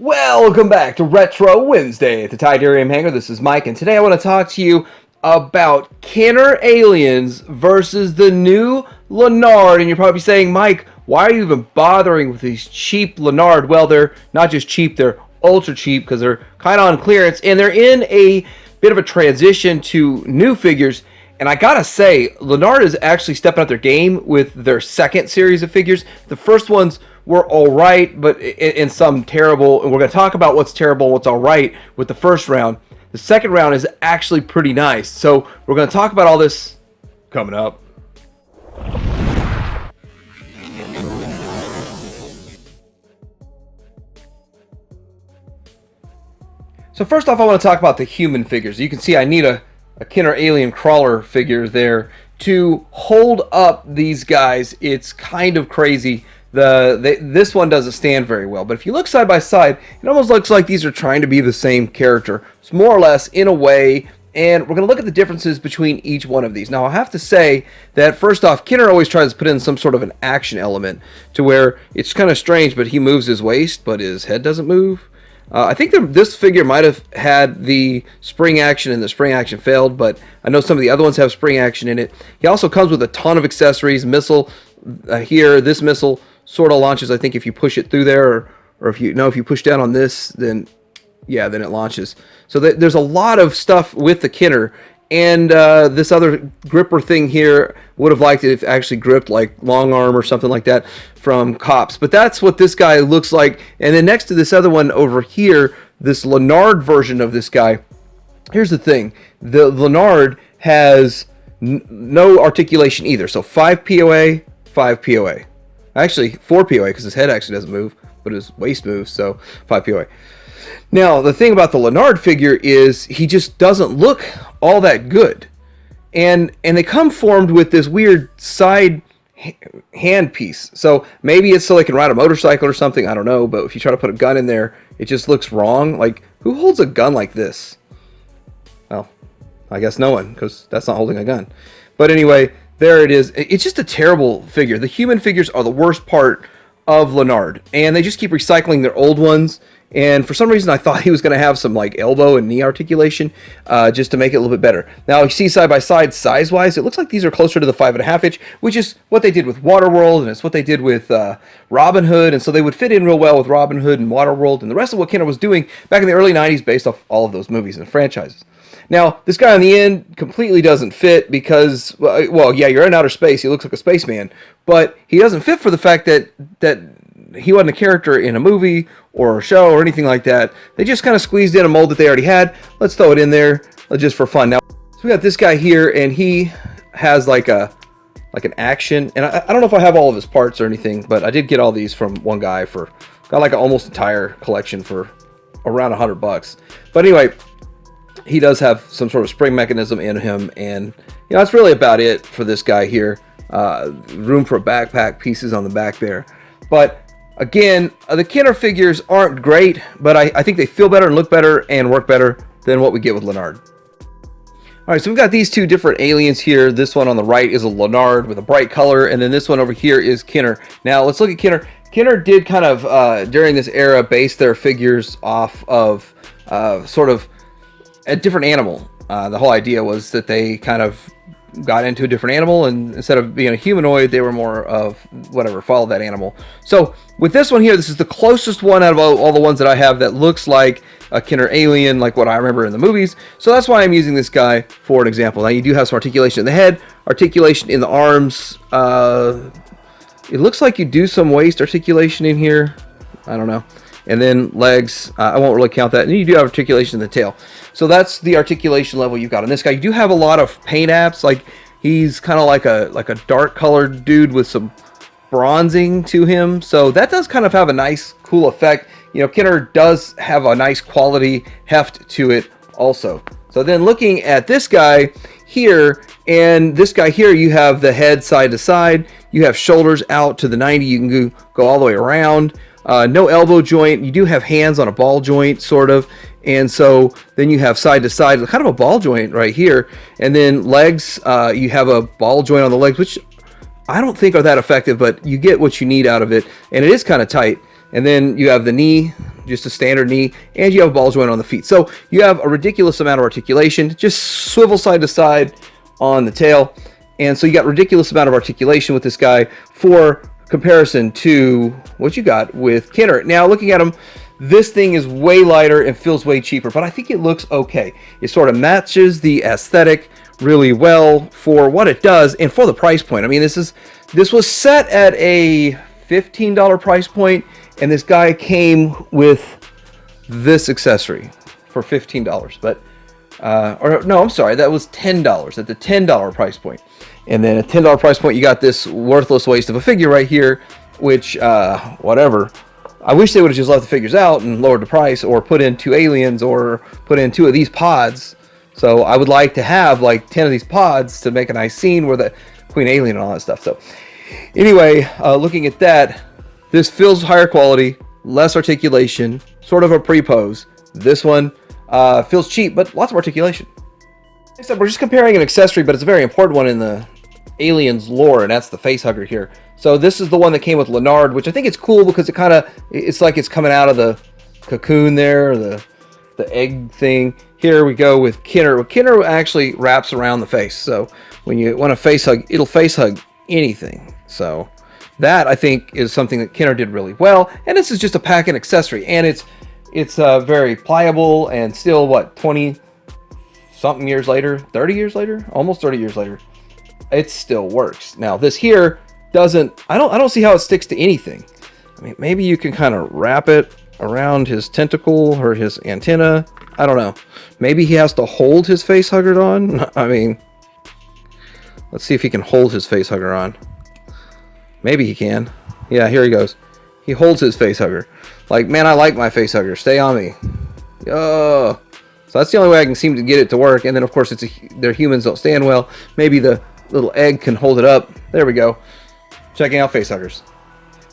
Welcome back to Retro Wednesday at the Tidarium Hangar. This is Mike, and today I want to talk to you about Kenner aliens versus the new Lanard. And you're probably saying, Mike, why are you even bothering with these cheap Lanard? Well, they're not just cheap, they're ultra cheap because they're kind of on clearance, and they're in a bit of a transition to new figures. And I gotta say, Lanard is actually stepping up their game with their second series of figures. The first ones were all right, but in some terrible. And we're going to talk about what's terrible and what's all right with the first round. The second round is actually pretty nice. So we're going to talk about all this coming up. So first off, I want to talk about the human figures. You can see I need a Kenner alien crawler figure there to hold up these guys. It's kind of crazy. This one doesn't stand very well, but if you look side by side, it almost looks like these are trying to be the same character. It's more or less in a way, and we're going to look at the differences between each one of these. Now, I have to say that first off, Kenner always tries to put in some sort of an action element to where it's kind of strange, but he moves his waist, but his head doesn't move. I think this figure might have had the spring action, and the spring action failed, but I know some of the other ones have spring action in it. He also comes with a ton of accessories. Missile here, this missile sort of launches, I think, if you push it through there, or if you push down on this, then it launches. So there's a lot of stuff with the Kenner, and this other gripper thing here, would have liked it if it actually gripped like long arm or something like that from Cops. But that's what this guy looks like. And then next to this other one over here, this Lanard version of this guy, here's the thing. The Lanard has no articulation either. So 5 POA, 5 POA. Actually, 4 POA because his head actually doesn't move, but his waist moves, so 5 POA. Now, the thing about the Lanard figure is he just doesn't look all that good. And they come formed with this weird side hand piece. So maybe it's so they can ride a motorcycle or something, I don't know, but if you try to put a gun in there, it just looks wrong. Like, who holds a gun like this? Well, I guess no one, because that's not holding a gun. But anyway, there it is. It's just a terrible figure. The human figures are the worst part of Lanard, and they just keep recycling their old ones. And for some reason, I thought he was going to have some like elbow and knee articulation just to make it a little bit better. Now, you see side by side, size-wise, it looks like these are closer to the 5.5 inch, which is what they did with Waterworld, and it's what they did with Robin Hood. And so they would fit in real well with Robin Hood and Waterworld and the rest of what Kenner was doing back in the early 90s based off all of those movies and franchises. Now, this guy on the end completely doesn't fit because, well, yeah, you're in outer space. He looks like a spaceman. But he doesn't fit for the fact that he wasn't a character in a movie or a show or anything like that. They just kind of squeezed in a mold that they already had. Let's throw it in there just for fun. Now, so we got this guy here, and he has like an action. And I don't know if I have all of his parts or anything, but I did get all these from one guy got like an almost entire collection for around $100. But anyway, he does have some sort of spring mechanism in him, and that's really about it for this guy here. Room for backpack pieces on the back there. But again, the Kenner figures aren't great, but I think they feel better and look better and work better than what we get with Lanard. Alright, so we've got these two different aliens here. This one on the right is a Lanard with a bright color, and then this one over here is Kenner. Now, let's look at Kenner. Kenner did kind of, during this era, base their figures off of sort of a different animal. The whole idea was that they kind of got into a different animal, and instead of being a humanoid, they were more of whatever, follow that animal. So with this one here, this is the closest one out of all the ones that I have that looks like a Kenner alien, like what I remember in the movies. So that's why I'm using this guy for an example. Now, you do have some articulation in the head, articulation in the arms. It looks like you do some waist articulation in here. I don't know. And then legs, I won't really count that. And you do have articulation in the tail. So that's the articulation level you've got on this guy. You do have a lot of paint apps. Like, he's kind of like a dark colored dude with some bronzing to him. So that does kind of have a nice, cool effect. Kenner does have a nice quality heft to it also. So then looking at this guy here, and this guy here, you have the head side to side. You have shoulders out to the 90. You can go all the way around. No elbow joint. You do have hands on a ball joint, sort of. And so then you have side to side, kind of a ball joint right here. And then legs, you have a ball joint on the legs, which I don't think are that effective, but you get what you need out of it. And it is kind of tight. And then you have the knee just a standard knee, and you have a ball joint on the feet. So you have a ridiculous amount of articulation. Just swivel side to side on the tail. And so you got ridiculous amount of articulation with this guy for comparison to what you got with Kenner. Now, looking at him, this thing is way lighter and feels way cheaper, but I think it looks okay. It sort of matches the aesthetic really well for what it does and for the price point. I mean, this was set at a $15 price point, and this guy came with this accessory for $15. But or no, I'm sorry, that was $10 at the $10 price point. And then at $10 price point, you got this worthless waste of a figure right here, which whatever. I wish they would have just left the figures out and lowered the price, or put in 2 aliens, or put in 2 of these pods. So I would like to have like 10 of these pods to make a nice scene where the Queen Alien and all that stuff. So anyway, looking at that, this feels higher quality, less articulation, sort of a pre-pose. This one feels cheap, but lots of articulation. Next up, we're just comparing an accessory, but it's a very important one in the Aliens lore, and that's the face hugger here. So this is the one that came with Lanard, which I think it's cool because it's like it's coming out of the cocoon there, the egg thing. Here we go with Kenner. Kenner actually wraps around the face, so when you want to face hug, it'll face hug anything. So that, I think, is something that Kenner did really well. And this is just a pack-in accessory, and it's very pliable, and still, what, 20-something years later, 30 years later, almost 30 years later, it still works. Now this here doesn't, I don't see how it sticks to anything. I mean, maybe you can kind of wrap it around his tentacle or his antenna. I don't know. Maybe he has to hold his face hugger on. I mean, let's see if he can hold his face hugger on. Maybe he can. Yeah, here he goes. He holds his face hugger. Like, man, I like my face hugger. Stay on me. Oh. So that's the only way I can seem to get it to work. And then, of course, their humans don't stand well. Maybe the little egg can hold it up. There we go. Checking out face huggers.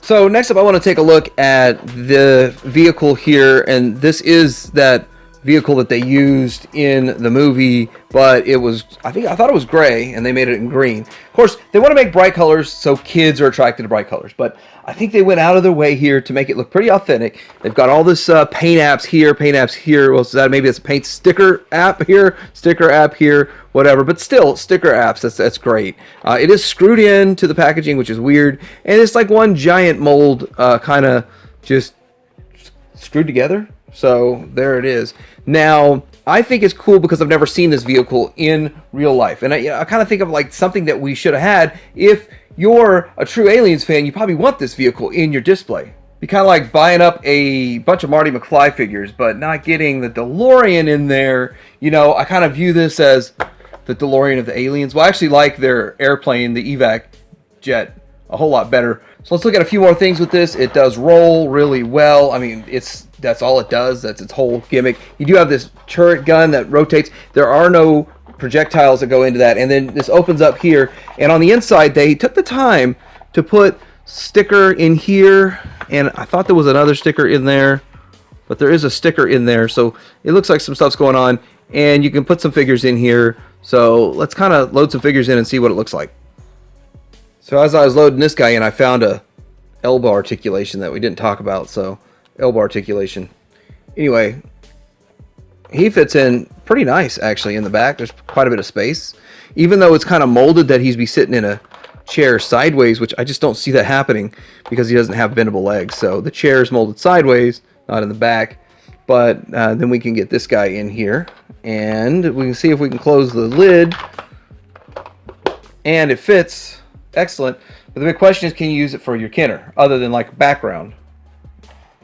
So next up, I want to take a look at the vehicle here. And this is that vehicle that they used in the movie, but it was, I thought it was gray, and they made it in green. Of course, they want to make bright colors so kids are attracted to bright colors, but I think they went out of their way here to make it look pretty authentic. They've got all this paint apps here. Well, so that maybe it's a paint sticker app here, whatever. But still, sticker apps. That's great. It is screwed in to the packaging, which is weird, and it's like one giant mold, kind of just screwed together. So there it is. Now, I think it's cool because I've never seen this vehicle in real life, and I kind of think of like something that we should have had. If you're a true Aliens fan, you probably want this vehicle in your display. Be kind of like buying up a bunch of Marty McFly figures, but not getting the DeLorean in there. You know, I kind of view this as the DeLorean of the Aliens. Well, I actually like their airplane, the evac jet, a whole lot better. So let's look at a few more things with this. It does roll really well. I mean, that's all it does. That's its whole gimmick. You do have this turret gun that rotates. There are no projectiles that go into that. And then this opens up here. And on the inside, they took the time to put sticker in here. And I thought there was another sticker in there, but there is a sticker in there. So it looks like some stuff's going on. And you can put some figures in here. So let's kind of load some figures in and see what it looks like. So as I was loading this guy in, I found a elbow articulation that we didn't talk about. So elbow articulation. Anyway, he fits in pretty nice actually in the back. There's quite a bit of space. Even though it's kind of molded that he'd be sitting in a chair sideways, which I just don't see that happening because he doesn't have bendable legs. So the chair is molded sideways, not in the back. But then we can get this guy in here, and we can see if we can close the lid, and it fits. Excellent. But the big question is, can you use it for your Kenner other than like background?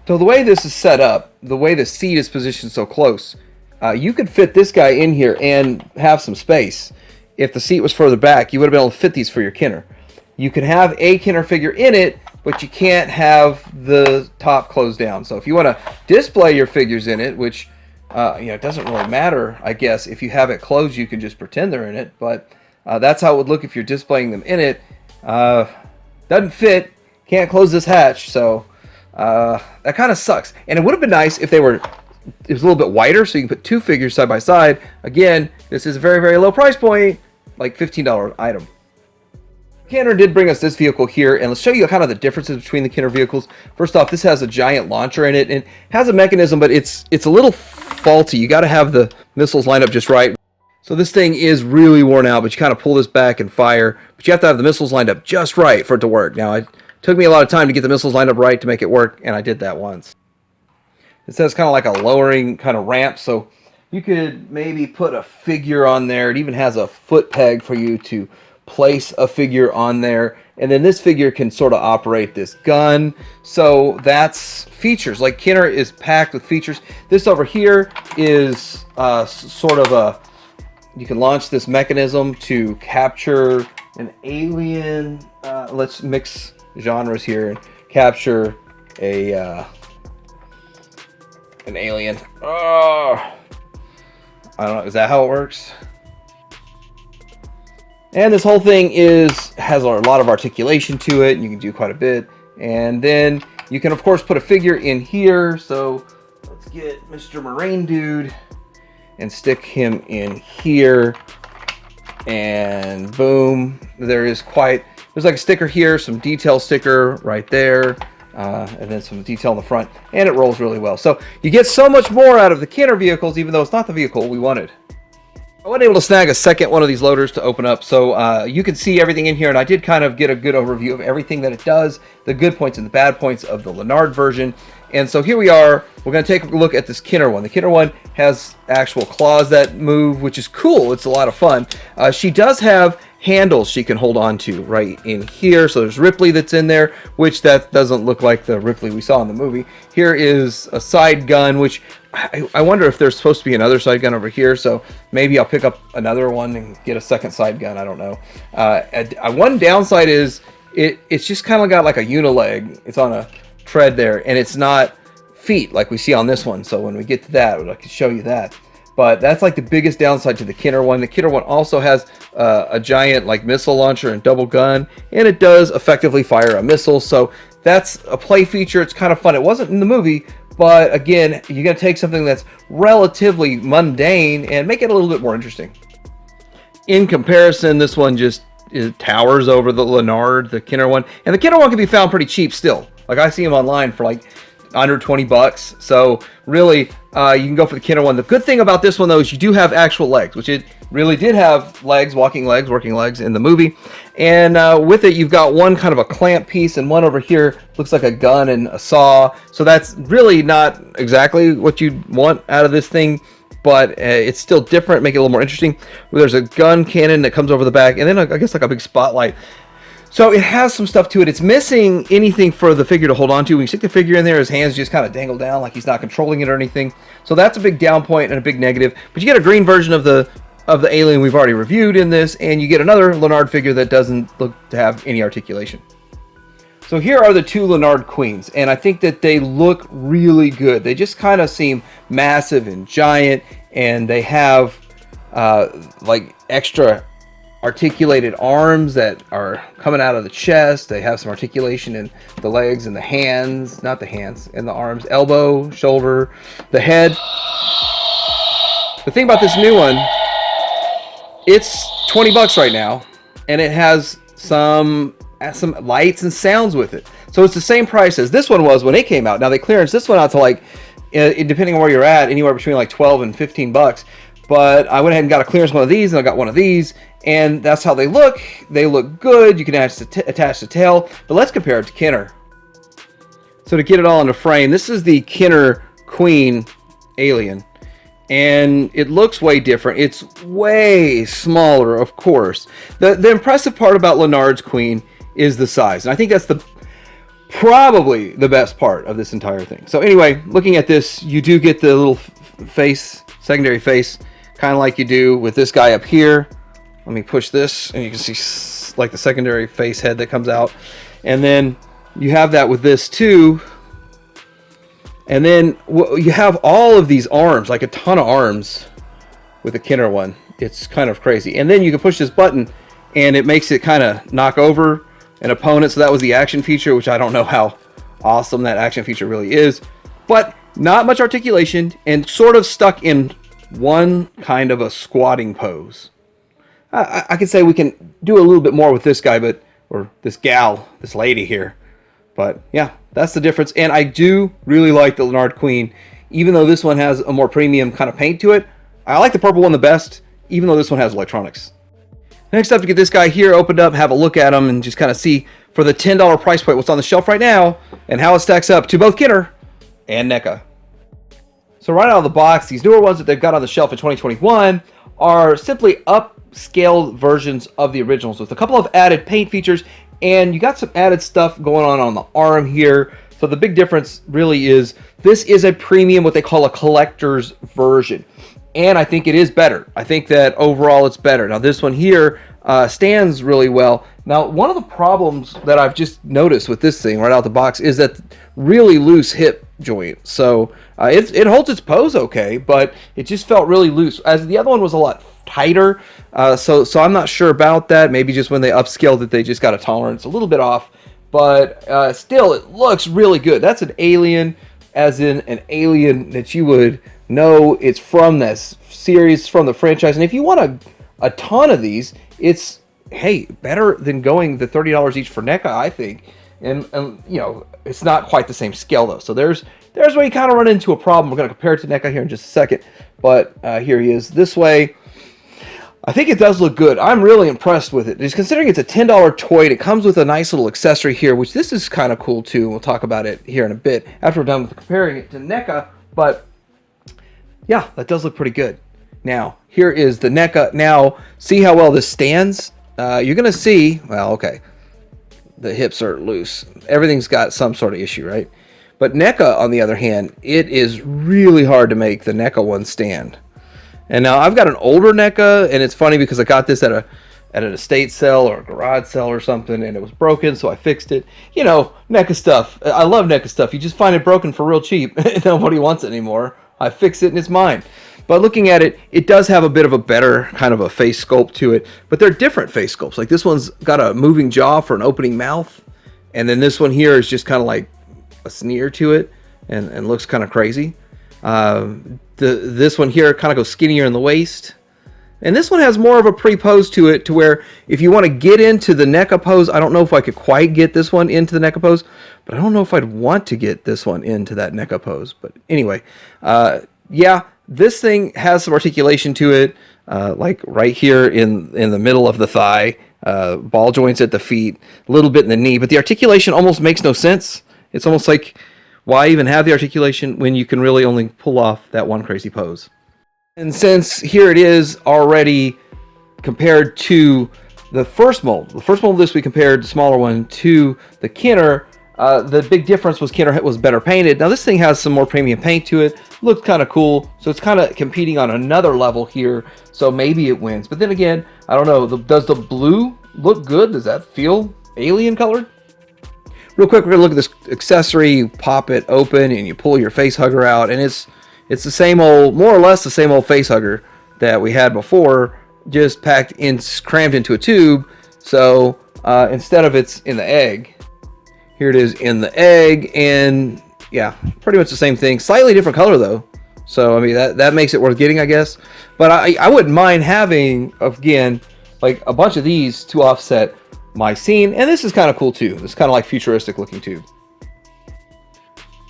So the way this is set up, the way the seat is positioned so close, you could fit this guy in here and have some space. If the seat was further back, you would have been able to fit these for your Kenner. You can have a Kenner figure in it, but you can't have the top closed down. So if you want to display your figures in it, which it doesn't really matter, I guess. If you have it closed, you can just pretend they're in it. But that's how it would look if you're displaying them in it. Doesn't fit. Can't close this hatch. So that kind of sucks. And it would have been nice if it was a little bit wider, so you can put 2 figures side by side. Again, this is a very, very low price point, like $15 item. Kenner did bring us this vehicle here, and let's show you kind of the differences between the Kenner vehicles. First off, this has a giant launcher in it, and has a mechanism, but it's a little faulty. You got to have the missiles lined up just right. So this thing is really worn out, but you kind of pull this back and fire, but you have to have the missiles lined up just right for it to work. Now, it took me a lot of time to get the missiles lined up right to make it work, and I did that once. It says kind of like a lowering kind of ramp, so you could maybe put a figure on there. It even has a foot peg for you to place a figure on there, and then this figure can sort of operate this gun. So that's features. Like, Kenner is packed with features. This over here is sort of a, you can launch this mechanism to capture an alien. Let's mix genres here and capture a an alien. Oh, I don't know. Is that how it works? And this whole thing has a lot of articulation to it, and you can do quite a bit. And then you can, of course, put a figure in here. So let's get Mr. Moraine Dude and stick him in here. And boom, there's like a sticker here, some detail sticker right there. And then some detail in the front, and it rolls really well. So you get so much more out of the Kenner vehicles, even though it's not the vehicle we wanted. I wasn't able to snag a second one of these loaders to open up, so you can see everything in here, and I did kind of get a good overview of everything that it does, the good points and the bad points of the Lanard version. And so here we are. We're going to take a look at this Kenner one. The Kenner one has actual claws that move, which is cool. It's a lot of fun. She does have handles she can hold on to right in here. So there's Ripley that's in there, which that doesn't look like the Ripley we saw in the movie. Here is a side gun, which I wonder if there's supposed to be another side gun over here. So maybe I'll pick up another one and get a second side gun. I don't know. One downside is it's just kind of got like a unileg. It's on a tread there, and it's not feet like we see on this one. So when we get to that, I can show you that. But that's like the biggest downside to the Kenner one. The Kenner one also has a giant like missile launcher and double gun, and it does effectively fire a missile. So that's a play feature. It's kind of fun. It wasn't in the movie, but again, you got to take something that's relatively mundane and make it a little bit more interesting. In comparison, this one just towers over the Lanard, the Kenner one, and the Kenner one can be found pretty cheap still. Like, I see them online for like under 20 bucks. So really, you can go for the Kenner one. The good thing about this one, though, is you do have actual legs, which it really did have legs, working legs in the movie. And with it, you've got one kind of a clamp piece, and one over here looks like a gun and a saw. So that's really not exactly what you'd want out of this thing, but it's still different, make it a little more interesting. There's a gun cannon that comes over the back, and then I guess like a big spotlight. So it has some stuff to it. It's missing anything for the figure to hold on to. When you stick the figure in there, his hands just kind of dangle down like he's not controlling it or anything. So that's a big down point and a big negative. But you get a green version of the alien we've already reviewed in this, and you get another Lanard figure that doesn't look to have any articulation. So here are the two Lanard Queens, and I think that they look really good. They just kind of seem massive and giant, and they have like extra articulated arms that are coming out of the chest. They have some articulation in the legs and the hands, not the hands, and the arms, elbow, shoulder, the head. The thing about this new one, it's 20 bucks right now, and it has some lights and sounds with it. So it's the same price as this one was when it came out. Now they clearance this one out to like, depending on where you're at, anywhere between like 12 and 15 bucks. But I went ahead and got a clearance one of these, and I got one of these, and that's how they look. They look good. You can attach the tail, but let's compare it to Kenner. So to get it all in a frame, this is the Kenner Queen alien, and it looks way different. It's way smaller, of course. The impressive part about Lanard's Queen is the size, and I think that's probably the best part of this entire thing. So anyway, looking at this, you do get the little face, secondary face, kind of like you do with this guy up here. Let me push this, and you can see like the secondary face head that comes out. And then you have that with this too. And then you have all of these arms, like a ton of arms with the Kenner one. It's kind of crazy. And then you can push this button, and it makes it kind of knock over an opponent. So that was the action feature, which I don't know how awesome that action feature really is. But not much articulation, and sort of stuck in one kind of a squatting pose. I could say we can do a little bit more with this guy, but or this gal, this lady here. But yeah, that's the difference. And I do really like the Lanard Queen, even though this one has a more premium kind of paint to it. I like the purple one the best, even though this one has electronics. Next up, to get this guy here opened up, have a look at him, and just kind of see for the $10 price point what's on the shelf right now and how it stacks up to both Kenner and Neca. So right out of the box, these newer ones that they've got on the shelf in 2021 are simply upscaled versions of the originals with a couple of added paint features, and you got some added stuff going on the arm here. So the big difference really is this is a premium, what they call a collector's version. And I think it is better. I think that overall it's better. Now this one here stands really well. Now one of the problems that I've just noticed with this thing right out the box is that really loose hip joint. So it holds its pose okay, but it just felt really loose. As the other one was a lot tighter. So I'm not sure about that. Maybe just when they upscaled it, they just got a tolerance a little bit off. But still, it looks really good. That's an alien, as in an alien that you would know it's from this series, from the franchise. And if you want a ton of these, it's, hey, better than going the $30 each for Neca, I think. And you know, it's not quite the same scale though. So there's where you kind of run into a problem. We're going to compare it to Neca here in just a second. But here he is this way. I think it does look good. I'm really impressed with it. Just considering it's a $10 toy, it comes with a nice little accessory here, which this is kind of cool too. We'll talk about it here in a bit after we're done with comparing it to Neca. But yeah, that does look pretty good. Now, here is the Neca. Now, see how well this stands? You're going to see, well, okay, the hips are loose. Everything's got some sort of issue, right? But Neca, on the other hand, it is really hard to make the Neca one stand. And now I've got an older Neca, and it's funny because I got this at an estate sale or a garage sale or something, and it was broken, so I fixed it. You know, Neca stuff. I love Neca stuff. You just find it broken for real cheap. Nobody wants it anymore. I fix it and it's mine. But looking at it, it does have a bit of a better kind of a face sculpt to it. But they're different face sculpts. Like this one's got a moving jaw for an opening mouth. And then this one here is just kind of like a sneer to it and looks kind of crazy. This one here kind of goes skinnier in the waist. And this one has more of a pre-pose to it, to where if you want to get into the Neca pose, I don't know if I could quite get this one into the Neca pose, but I don't know if I'd want to get this one into that Neca pose. But anyway, yeah, this thing has some articulation to it, like right here in the middle of the thigh, ball joints at the feet, a little bit in the knee, but the articulation almost makes no sense. It's almost like, why even have the articulation when you can really only pull off that one crazy pose? And since here it is already compared to the first mold of this, we compared the smaller one to the Kenner. The big difference was Kenner was better painted. Now this thing has some more premium paint to it. Looks kind of cool. So it's kind of competing on another level here. So maybe it wins. But then again, I don't know. Does the blue look good? Does that feel alien colored? Real quick, we're going to look at this accessory. You pop it open and you pull your face hugger out. And it's the same old, more or less the same old face hugger that we had before, just crammed into a tube. So instead of it's in the egg, here it is in the egg, and yeah, pretty much the same thing. Slightly different color though. So I mean that makes it worth getting, I guess. But I wouldn't mind having, again, like a bunch of these to offset my scene. And this is kind of cool too. It's kind of like futuristic looking too.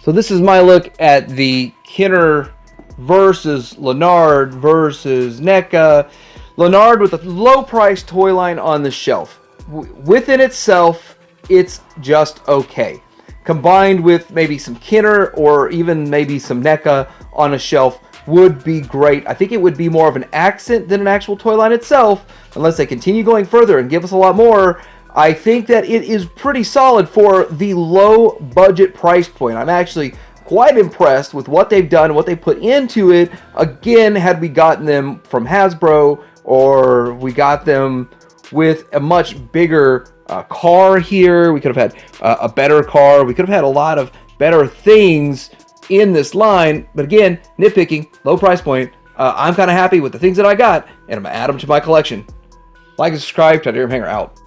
So this is my look at the Kenner versus Lanard versus Neca. Lanard with a low price toy line on the shelf. Within itself, it's just okay. Combined with maybe some Kenner or even maybe some Neca on a shelf would be great. I think it would be more of an accent than an actual toy line itself, unless they continue going further and give us a lot more. I think that it is pretty solid for the low budget price point. I'm actually quite impressed with what they've done, what they put into it. Again, had we gotten them from Hasbro, or we got them with a much bigger car here, we could have had a better car. We could have had a lot of better things in this line. But again, nitpicking, low price point. I'm kind of happy with the things that I got, and I'm going to add them to my collection. Like and subscribe. Titanium Hanger out.